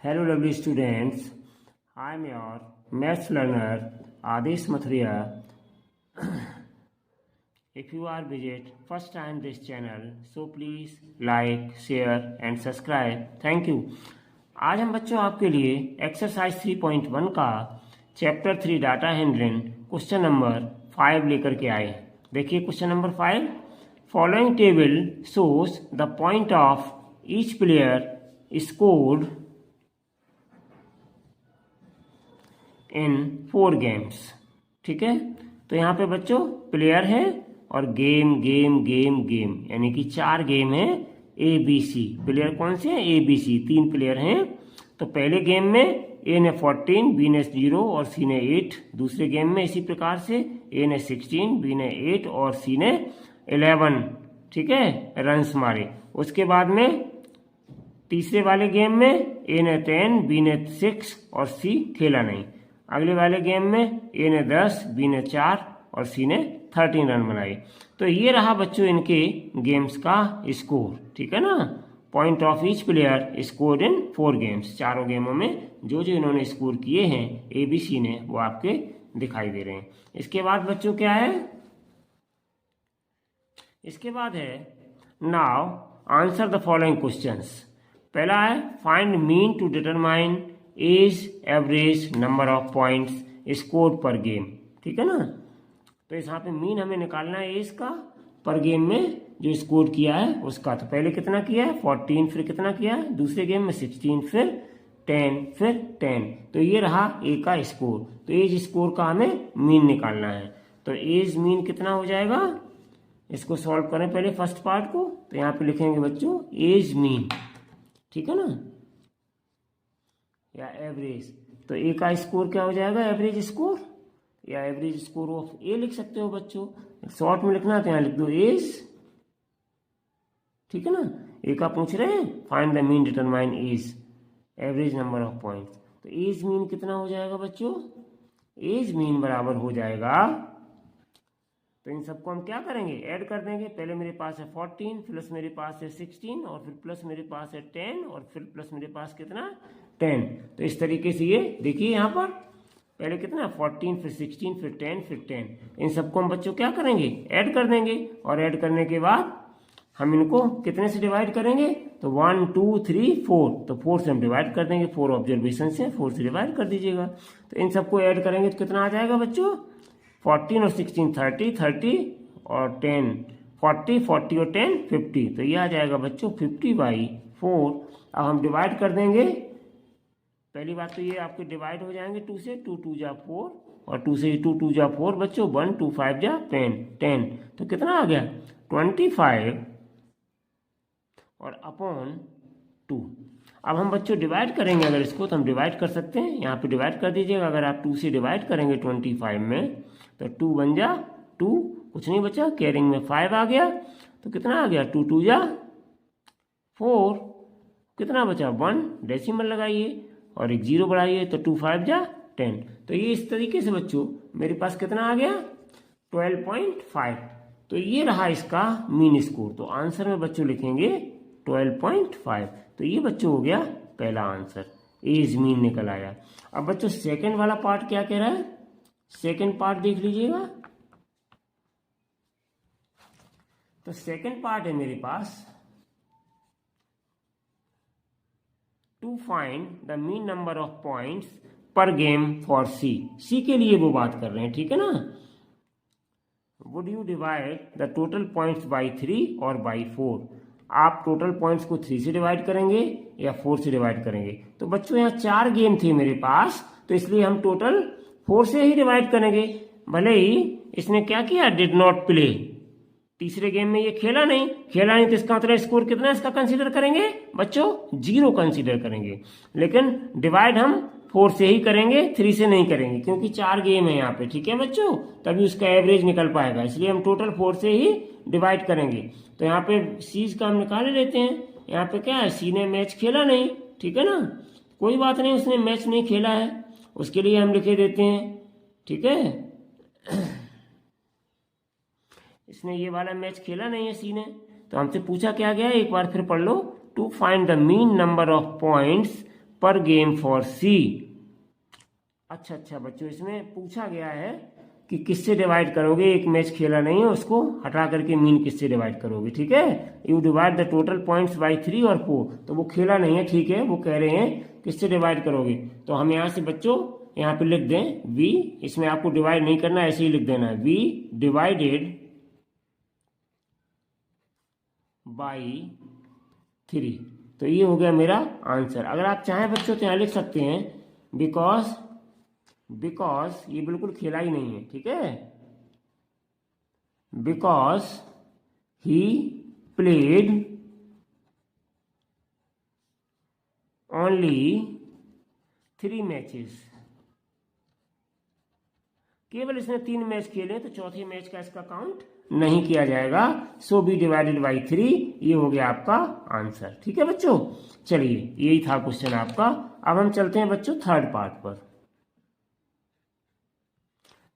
Hello lovely students, I am your maths learner Adesh Mathria. If you are visit first time this channel, so please like, share and subscribe. Thank you. आज हम बच्चों आपके लिए exercise 3.1 का chapter 3 data handling question number 5 लेकर के आए। देखिए question number 5, following table shows the point of each player scored in 4 games. ठीक है, तो यहाँ पे बच्चों प्लेयर है और गेम गेम गेम गेम यानी कि 4 गेम है ABC। प्लेयर कौन से हैं? ABC, 3 प्लेयर हैं। तो पहले गेम में A ने 14, B ने 0 और C ने 8। दूसरे गेम में इसी प्रकार से A ने 16, B ने 8 और C ने 11, ठीक है, रन्स मारे। उसके बाद में तीसरे वाले गेम में A ने 10, B ने 6 और C खेला नहीं। अगले वाले गेम में A ने 10, B ने 4 और C ने 13 रन बनाए। तो ये रहा बच्चों इनके गेम्स का स्कोर। ठीक है ना, point of each player scored in 4 games. चारों गेमों में जो जो इन्होंने स्कोर किए हैं ABC ने, वो आपके दिखाई दे रहे हैं। इसके बाद बच्चों क्या है? इसके बाद है now answer the following questions. पहला है find mean to determine as average number of points scored पर गेम। ठीक है ना, तो यहाँ पे मीन हमें निकालना है एज का, पर गेम में जो स्कोर किया है उसका। तो पहले कितना किया है? 14, फिर कितना किया है दूसरे गेम में? 16, फिर 10, फिर 10। तो ये रहा ए का स्कोर। तो एज स्कोर का हमें मीन निकालना है। तो एज मीन कितना हो जाएगा? इसको सॉल्व करें पहले फर्स्ट पार्ट को। तो यहाँ पे लिखेंगे बच्चों एज मीन, ठीक है ना, या एवरेज। तो ए का स्कोर क्या हो जाएगा? एवरेज स्कोर या एवरेज स्कोर ऑफ ए लिख सकते हो बच्चों। शॉर्ट में लिखना है तो यहाँ लिख दो एज। ठीक है ना, ए का पूछ रहे हैं find the mean determine as average number of points. तो एज मीन कितना हो जाएगा बच्चों? एज मीन बराबर हो जाएगा, तो इन सबको हम क्या करेंगे? ऐड कर देंगे। पहले मेरे पास है 14, प्लस मेरे पास है 16 और फिर प्लस मेरे पास है 10 और फिर प्लस मेरे पास कितना? 10। तो इस तरीके से ये देखिए यहाँ पर पहले कितना? 14, फिर 16, फिर 10, फिर 10। इन सबको हम बच्चों क्या करेंगे? ऐड कर देंगे। और ऐड करने के बाद हम इनको कितने से डिवाइड करेंगे? तो 1 2 3 4। तो 4 से हम डिवाइड कर देंगे। 4 ऑब्जर्वेशन से 4 से डिवाइड कर दीजिएगा। तो इन सबको ऐड करेंगे तो कितना आ जाएगा बच्चों? 14 और 16 30, 30 और 10 40, 40 और 10 50। तो ये आ जाएगा बच्चों 50/4। अब हम डिवाइड कर देंगे। पहली बात तो ये आपके डिवाइड हो जाएंगे 2 से। 2 2 जा 4 और 2 से 2 2 जा 4 बच्चों। 1 2 5 जा 10 10। तो कितना आ गया? 25 और अपॉन 2। अब हम बच्चों डिवाइड करेंगे अगर इसको, तो हम डिवाइड कर सकते हैं। यहाँ पे डिवाइड कर दीजिएगा। अगर आप 2 से डिवाइड करेंगे 25 में तो 2 बन जा 2, कुछ नहीं बचा, कैरिंग में 5 आ गया। तो कितना आ गया? 2 2 जा 4, कितना बचा? 1, डेसिमल लगाइए और एक 0 बढ़ाइए तो 2 5 जा 10। तो ये इस तरीके से बच्चों मेरे पास कितना आ गया? 12.5। तो ये रहा इसका मीन स्कोर। तो आंसर में बच्चों लिखेंगे 12.5। तो ये बच्चों हो गया पहला आंसर, एज मीन निकल आया। अब बच्चों सेकंड वाला पार्ट क्या कह रहा है? सेकंड पार्ट देख लीजिएगा। तो सेकंड पार्ट है मेरे पास to find the mean number of points per game for C के लिए वो बात कर रहे हैं। ठीक है ना, would you divide the total points by 3 और बाई 4? आप टोटल पॉइंट्स को 3 से डिवाइड करेंगे या 4 से डिवाइड करेंगे? तो बच्चों यहाँ 4 गेम थे मेरे पास, तो इसलिए हम टोटल 4 से ही डिवाइड करेंगे। भले ही इसने क्या किया? Did not play. तीसरे गेम में ये खेला नहीं तो इसका मतलब स्कोर कितना इसका कंसीडर करेंगे बच्चों? 0 कंसीडर करेंगे। लेकिन डिवाइड हम 4 से ही करेंगे, 3 से नहीं करेंगे, क्योंकि 4 गेम है यहाँ पे। ठीक है बच्चों, तभी उसका एवरेज निकल पाएगा। इसलिए हम टोटल 4 से ही डिवाइड करेंगे। तो यहाँ पे सीज का हम निकाल लेते हैं। यहाँ पे क्या है? सी ने मैच खेला नहीं। ठीक है ना, कोई बात नहीं, उसने मैच नहीं खेला है, उसके लिए हम लिखे देते हैं। ठीक है, इसने ये वाला मैच खेला नहीं है सी ने। तो हमसे पूछा क्या गया? एक बार फिर पढ़ लो। To find the mean number of points per game for C. अच्छा बच्चों, इसमें पूछा गया है कि किससे डिवाइड करोगे, एक मैच खेला नहीं है उसको हटा करके मीन किससे डिवाइड करोगे, ठीक है। You divide the total points by 3 और 4, तो वो खेला नहीं है, ठीक है, वो कह रहे हैं किससे डिवाइड करोगे। तो हम यहाँ से बच्चों यहाँ पे लिख दें वी, इसमें आपको डिवाइड नहीं करना, ऐसे ही लिख देना है वी डिवाइडेड बाई 3। तो ये हो गया मेरा आंसर। अगर आप चाहें बच्चों तो यहाँ लिख सकते हैं बिकॉज ये बिल्कुल खेला ही नहीं है, ठीक है, because he played only 3 matches, केवल इसने 3 मैच खेले, तो चौथे मैच का इसका काउंट नहीं किया जाएगा। सो बी डिवाइडेड बाई 3, ये हो गया आपका आंसर, ठीक है बच्चों। चलिए, यही था क्वेश्चन आपका। अब हम चलते हैं बच्चों थर्ड पार्ट पर।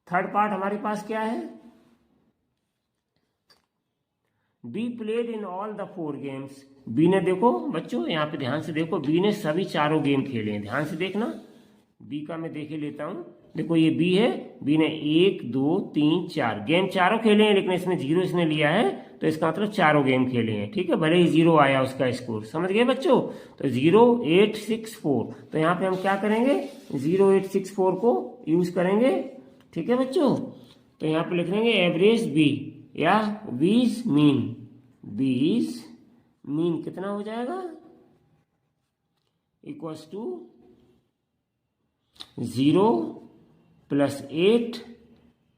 थर्ड पार्ट हमारे पास क्या है, B played in all the 4 games. B ने, देखो बच्चों यहाँ पे ध्यान से देखो, बी ने सभी 4 गेम खेले हैं, ध्यान से देखना। बी का मैं देखे लेता हूं, देखो ये बी है, बी ने 1 2 3 4 गेम चारों खेले हैं, लेकिन इसमें 0 इसने लिया है, तो इसका मतलब 4 गेम खेले हैं, ठीक है, भले ही 0 आया उसका स्कोर, समझ गए बच्चों। तो 0 8 6 4, तो यहाँ पे हम क्या करेंगे, 0 8 6 4 को यूज करेंगे, ठीक है बच्चों। तो यहाँ पे लिख लेंगे एवरेज बी या बीज मीन, बीज मीन कितना हो जाएगा, इक्वल्स टू 0 + 8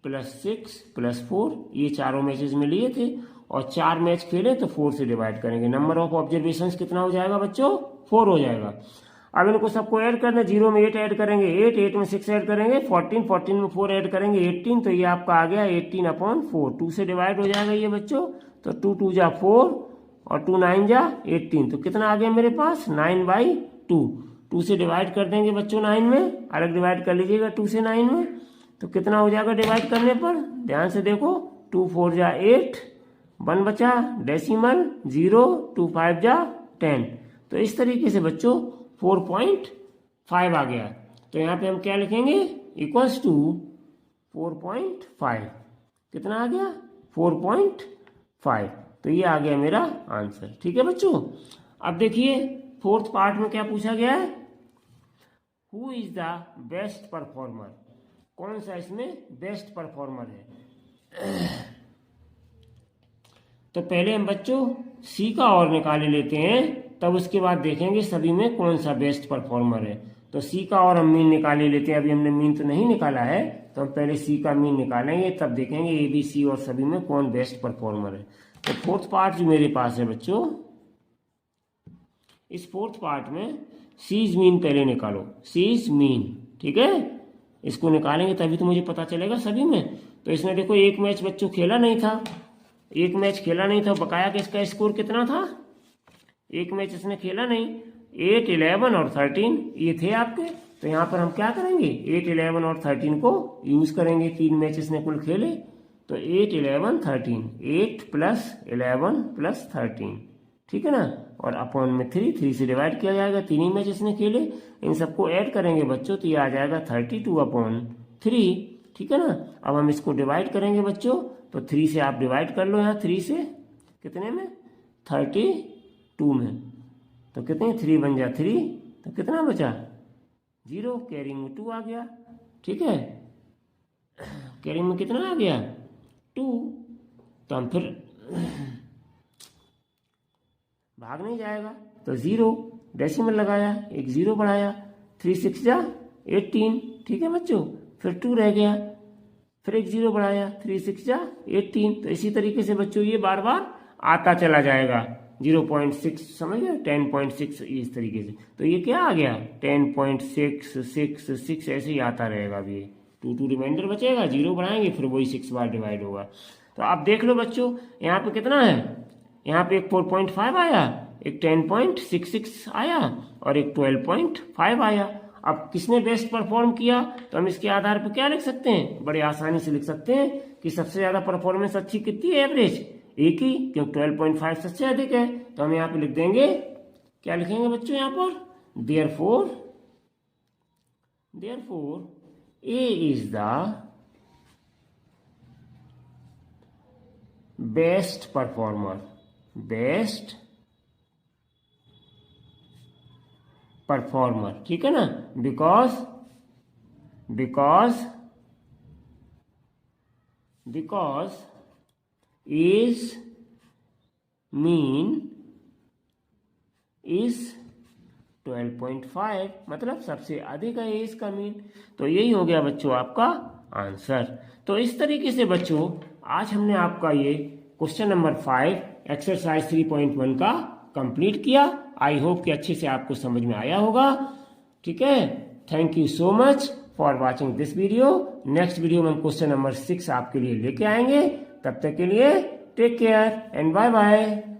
+ 6 + 4, ये चारों मैचेस में लिए थे और 4 मैच खेले, तो 4 से डिवाइड करेंगे। नंबर ऑफ ऑब्जर्वेशन कितना हो जाएगा बच्चों, 4 हो जाएगा। अब इनको सबको ऐड करना, 0 में 8 ऐड करेंगे 8, 8 में 6 ऐड करेंगे 14, 14 में 4 ऐड करेंगे 18, तो ये आपका आ गया 18/4, 2 से डिवाइड हो जाएगा ये बच्चों। तो 2 2 जा 4 और 2 9 जा 18, तो कितना आ गया मेरे पास 9/2। 2 से डिवाइड कर देंगे बच्चों 9 में, अलग डिवाइड कर लीजिएगा 2 से 9 में, तो कितना हो जाएगा डिवाइड करने पर, ध्यान से देखो, 2 4 जा 8, 1 बचा डेसिमल 0, 2 5 जा 10। तो इस तरीके से बच्चों 4.5 आ गया। तो यहाँ पे हम क्या लिखेंगे, इक्वल्स टू 4.5, कितना आ गया 4.5, तो ये आ गया मेरा आंसर, ठीक है बच्चों। अब देखिए फोर्थ पार्ट में क्या पूछा गया है, who is the best performer, कौन सा इसमें बेस्ट परफॉर्मर है। तो पहले हम बच्चों सी का और निकाले लेते हैं, तब उसके बाद देखेंगे सभी में कौन सा बेस्ट परफॉर्मर है। तो सी का और हम मीन निकाले लेते हैं, अभी हमने मीन तो नहीं निकाला है, तो हम पहले सी का मीन निकालेंगे, तब देखेंगे ए बी सी और सभी में कौन बेस्ट परफॉर्मर है। तो फोर्थ पार्ट जो मेरे पास है बच्चों, इस फोर्थ पार्ट में सीज मीन पहले निकालो, सीज मीन, ठीक है, इसको निकालेंगे तभी तो मुझे पता चलेगा सभी में। तो इसने देखो एक मैच बच्चों खेला नहीं था, एक मैच खेला नहीं था, बकाया कि इसका स्कोर कितना था, एक मैच इसने खेला नहीं, 8 11 और 13 ये थे आपके। तो यहाँ पर हम क्या करेंगे, 8 11 और 13 को यूज करेंगे, 3 मैच इसने कुल खेले, तो 8 11 13, 8 + 11 + 13, ठीक है ना, और अपॉन में 3 से डिवाइड किया जाएगा, 3 मैच इसने खेले, इन सबको ऐड करेंगे बच्चों, तो ये आ जाएगा 32/3, ठीक है ना। अब हम इसको डिवाइड करेंगे बच्चों, तो 3 से आप डिवाइड कर लो, यहाँ 3 से कितने में 32 में, तो कितने 3 बन जा 3, तो कितना बचा 0, कैरिंग में 2 आ गया, ठीक है, कैरिंग में कितना आ गया 2, तो हम फिर भाग नहीं जाएगा, तो 0 डेसिमल लगाया, एक 0 बढ़ाया, 3 6 जा 18, ठीक है बच्चों, फिर 2 रह गया, फिर एक 0 बढ़ाया, 3 6 जा 18। तो इसी तरीके से बच्चों ये बार बार आता चला जाएगा, 0.6 समझ गए, 10.6 इस तरीके से। तो ये क्या आ गया 10.6 6 6 ऐसे ही आता रहेगा। अभी 2 रिमाइंडर बचेगा, 0 बढ़ाएंगे, फिर वही 6 बार डिवाइड होगा। तो आप देख लो बच्चों, यहाँ पे कितना है, यहाँ पे एक 4.5 आया, एक 10.66 आया और एक 12.5 आया। अब किसने बेस्ट परफॉर्म किया, तो हम इसके आधार पर क्या लिख सकते हैं, बड़े आसानी से लिख सकते हैं कि सबसे ज्यादा परफॉर्मेंस अच्छी कितनी है, एवरेज एक ही, क्योंकि 12.5 सबसे अधिक है। तो हम यहाँ पे लिख देंगे, क्या लिखेंगे बच्चों यहाँ पर, therefore A is the best performer, ठीक है ना, because age mean is 12.5, मतलब सबसे अधिक है एज का मीन। तो यही हो गया बच्चों आपका आंसर। तो इस तरीके से बच्चों आज हमने आपका ये क्वेश्चन नंबर 5 एक्सरसाइज 3.1 का कंप्लीट किया। आई होप कि अच्छे से आपको समझ में आया होगा। ठीक है, thank you so much for watching this video. Next video में हम क्वेश्चन नंबर 6 आपके लिए लेके आएंगे। तब तक के लिए take care and bye bye.